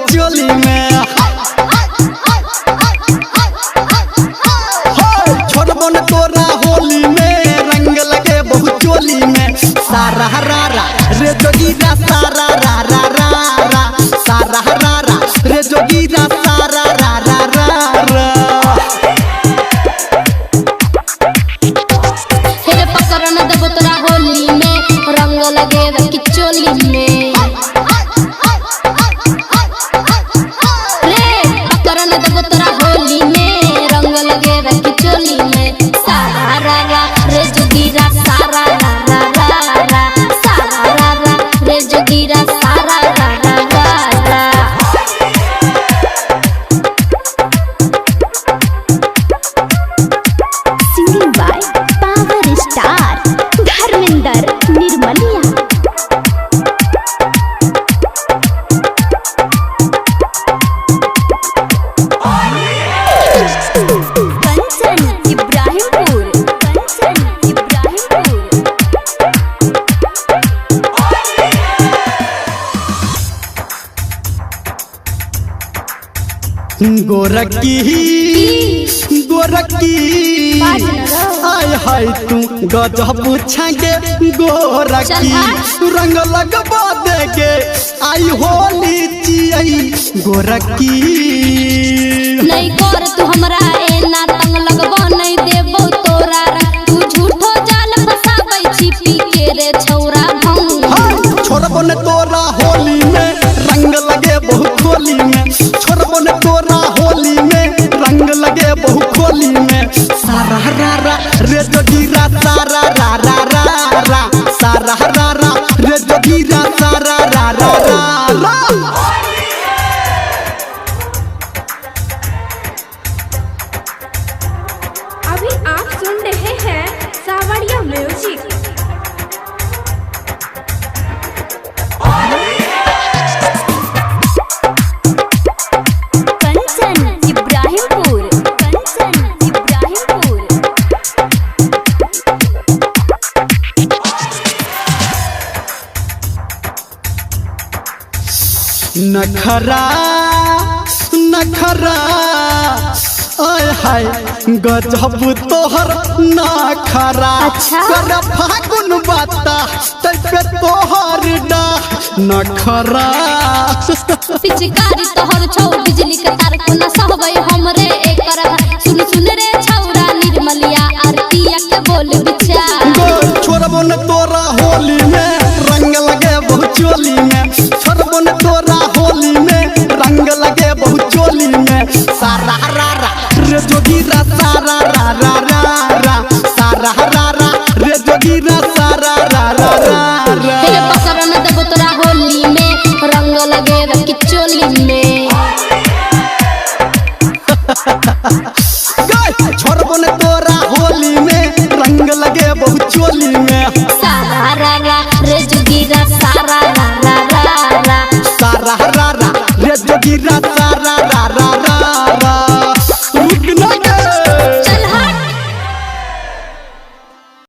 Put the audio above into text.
चोली में। छोड़बो न तोरा होली में रंग लगे बहु चोली में। सारा रारा रे जोगीरा सारा रारा रारा सारा रारा रे जोगीरा सारा रारा रारा। हे पकड़ न देबो तोरा होली में रंग लगे कि चोली में। रे पकड़ न देबो तोरा होली में रंग लगे कि चोली में। सारा रारा रे जोगीरा सारा रारा रारा सारा रारा रे जोगीरा सारा रारा रारा। Singing by power star Dharmendra Nirmaliya. Kanchan Ibrahimpur Kanchan Ibrahimpur. गोरकी गोरकी आय हाय तू गजब छागे गोरकी रंग लगबा देगे आई होली चियई गोरकी। नहीं कर तू हमरा एना तंग लगबो नहीं देबो तोरा तू झूठो जाल फसाबै छी पी के रे छौरा भंग। छोड़बो न तोरा होली में रंग लगे बहु खोली में। छोड़बो न तोरा होली में रंग लगे बहु खोली में। सारा रारा रे जोगीरा सारा रारा रारा सारा रारा रे जोगीरा सारा रारा रारा। अभी आप सुन रहे हैं सावरिया म्यूजिक। कंचन इब्राहिमपुर कंचन इब्राहिमपुर। नखरा नखरा आय हाय गजब तोहर नखरा। अच्छा। कर फागुन बाता तैपे तोहर डा नखरा। पिचकारी तोहर छौ बिजली के तार को न सहबै हमरे एकर। सुन सुन रे छौरा निर्मलिया आरतिया के बोल विचार। छोड़बो न तोरा होली में रंग लगे बहु चोली में। छोड़बो न तोरा होली में रंग लगे बहु चोली में। सारा रारा रे जोगीरा सारा रारा रारा सारा रारा रे जोगीरा सारा रारा रारा। हे पकड़ न देबो तोरा होली में रंग लगे कि चोली में। छोड़बो न तोरा होली में रंग लगे बहु चोली में। सारा रारा रे जोगीरा सारा रारा रारा सारा रारा रे जोगीरा सारा